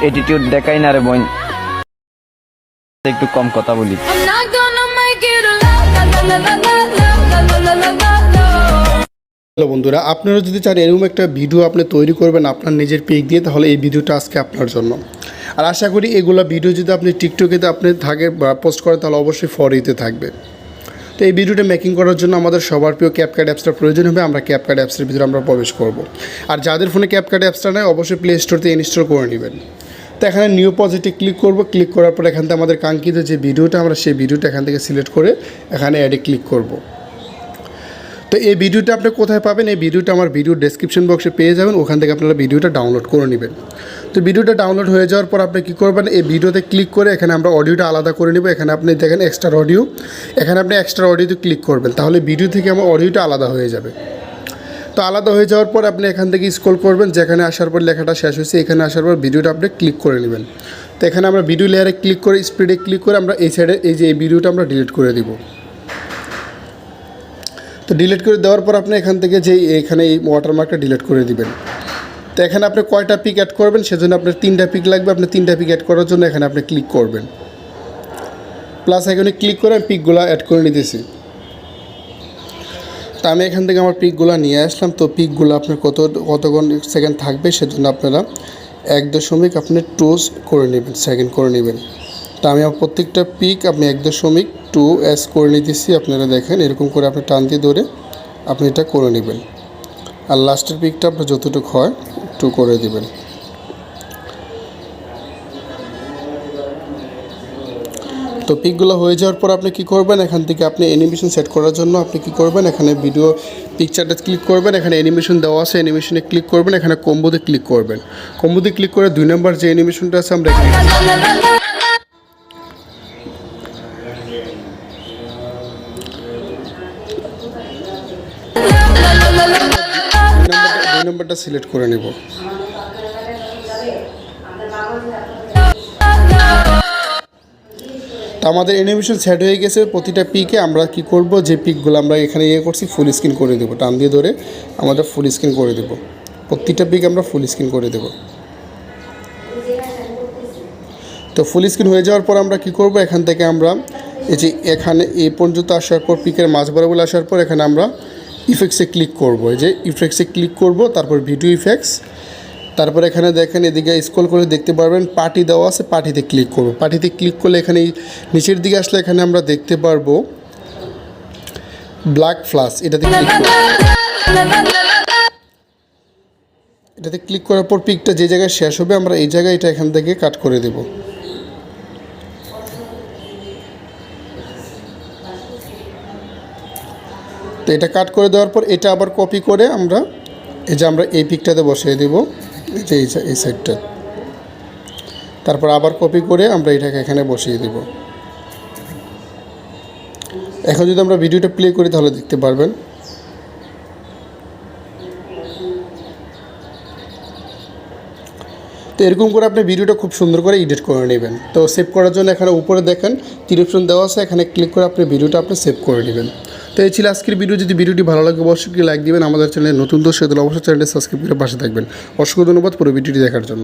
Attitude দেখাই না রে বোন, একটু কম কথা বলি। হ্যালো বন্ধুরা, আপনারা যদি চান এরকম একটা ভিডিও আপনি তৈরি করবেন আপনার নিজের পিক দিয়ে, তাহলে এই ভিডিওটা আজকে আপনার জন্য। আর আশা করি এগুলো ভিডিও যদি আপনি টিকটকেতে আপনি থাকে বা পোস্ট করেন তাহলে অবশ্যই ফরিতে থাকবে। তো এই ভিডিওটা মেকিং করার জন্য আমাদের সবার প্রিয় ক্যাপকাট অ্যাপসটার প্রয়োজন হবে। আমরা ক্যাপকাট অ্যাপসের ভিতরে আমরা প্রবেশ করব। আর যাদের ফোনে ক্যাপকাট অ্যাপসটা নেয় অবশ্যই প্লে স্টোর থেকে ইনস্টল করে নেবেন। তো এখানে নিউ প্রজেক্টে ক্লিক করব। ক্লিক করার পর এখান থেকে আমাদের কাঙ্ক্ষিত যে ভিডিওটা আমরা সেই ভিডিওটা এখান থেকে সিলেক্ট করে এখানে অ্যাডে ক্লিক করব। তো এই ভিডিওটা আপনি কোথায় পাবেন? এই ভিডিওটা আমার ভিডিও ডেসক্রিপশন বক্সে পেয়ে যাবেন, ওখান থেকে আপনারা ভিডিওটা ডাউনলোড করে নেবেন। তো ভিডিওটা ডাউনলোড হয়ে যাওয়ার পর আপনি কী করবেন, এই ভিডিওতে ক্লিক করে এখানে আমরা অডিওটা আলাদা করে নেব। এখানে আপনি দেখেন এক্সট্রা অডিও, এখানে আপনি এক্সট্রা অডিওতে ক্লিক করবেন, তাহলে ভিডিও থেকে আমার অডিওটা আলাদা হয়ে যাবে। তো আলাদা হয়ে যাওয়ার পর আপনি এখান থেকে স্ক্রল করবেন, যেখানে আসার পর লেখাটা শেষ হয়েছে এখানে আসার পর ভিডিওটা আপনি ক্লিক করে নেবেন। তো এখানে আমরা ভিডিও লেয়ারে ক্লিক করে স্পিডে ক্লিক করে আমরা এই সাইডে এই যে এই ভিডিওটা আমরা ডিলিট করে দিব। তো ডিলিট করে দেওয়ার পর আপনি এখান থেকে যে এখানে এই ওয়াটারমার্কটা ডিলিট করে দিবেন। তো এখানে আপনি কয়টা পিক অ্যাড করবেন সেজন্য আপনার 3টা পিক লাগবে। আপনি 3টা পিক অ্যাড করার জন্য এখানে আপনি ক্লিক করবেন, প্লাস এখানে ক্লিক করে আমি পিকগুলো অ্যাড করে নিতেছি। তো আমি এখান থেকে আমার পিকগুলো নিয়ে আসলাম। তো পিকগুলো আপনার কতক্ষণ সেকেন্ড থাকবে সেজন্য আপনারা 1.2 করে নেবেন, সেকেন্ড করে নেবেন। তো আমি আমার প্রত্যেকটা পিক আপনি 1.2 করে নিতেছি। আপনারা দেখেন এরকম করে আপনি টান দিয়ে ধরে আপনি এটা করে নেবেন। আর লাস্টের পিকটা আপনার যতটুকু হয় একটু করে দিবেন। তো পিকগুলো হয়ে যাওয়ার পর আপনি কী করবেন, এখান থেকে আপনি অ্যানিমেশন সেট করার জন্য আপনি কী করবেন, এখানে ভিডিও পিকচারটা ক্লিক করবেন, এখানে অ্যানিমেশন দেওয়া আছে, অ্যানিমেশনে ক্লিক করবেন, এখানে কম্বোতে ক্লিক করবেন। কম্বোতে ক্লিক করে 2 নম্বর যে অ্যানিমেশনটা আছে আমরা এখানে 2 নম্বরটা সিলেক্ট করে নেব। তো আমাদের অ্যানিমেশন সেট হয়ে গেছে। প্রতিটা পিকে আমরা কি করব, যে পিকগুলো আমরা এখানে করছি ফুল স্ক্রিন করে দেবো, টান দিয়ে ধরে আমাদের ফুল স্ক্রিন করে দেবো। প্রতিটা পিক আমরা ফুল স্ক্রিন করে দেব। তো ফুল স্ক্রিন হয়ে যাওয়ার পর আমরা কি করব, এখান থেকে আমরা এই যে এখানে এই পর্যন্ত আসার পর পিকের মাঝ বরাবর আসার পর এখানে আমরা ইফেক্টসে ক্লিক করব। এই যে ইফেক্টসে ক্লিক করব, তারপর ভিডিও ইফেক্টস, তারপর এখানে দেখেন এদিকে স্ক্রল করে দেখতে পারবেন পার্টি দেওয়া আছে, পার্টিতে ক্লিক করব। পার্টিতে ক্লিক করলে এখানে নিচের দিকে আসলে এখানে আমরা দেখতে পারবো ব্ল্যাক ফ্লাশ, এটাতে ক্লিক করব। এটাতে ক্লিক করার পর পিকটা যে জায়গায় শেষ হবে আমরা এই জায়গায় এটা এখান থেকে কাট করে দেব। তো এটা কাট করে দেওয়ার পর এটা আবার কপি করে আমরা এই পিকটাতে বসিয়ে দেব, এই সাইডটা। তারপর আবার কপি করে আমরা এটাকে এখানে বসিয়ে দেব। এখন যদি আমরা ভিডিওটা প্লে করি তাহলে দেখতে পারবেন। তো এরকম করে আপনি ভিডিওটা খুব সুন্দর করে এডিট করে নেবেন। তো সেভ করার জন্য এখানে উপরে দেখেন 3 অপশন দেওয়া আছে, এখানে ক্লিক করে আপনি ভিডিওটা সেভ করে নেবেন। তো এই ছিল আজকের ভিডিও। যদি ভিডিওটি ভালো লাগে অবশ্যই লাইক দিবেন। আমাদের চ্যানেলে নতুন দর্শক অবশ্যই চ্যানেলটি সাবস্ক্রাইব করে পাশে থাকবেন। অসংখ্য ধন্যবাদ পুরো ভিডিওটি দেখার জন্য।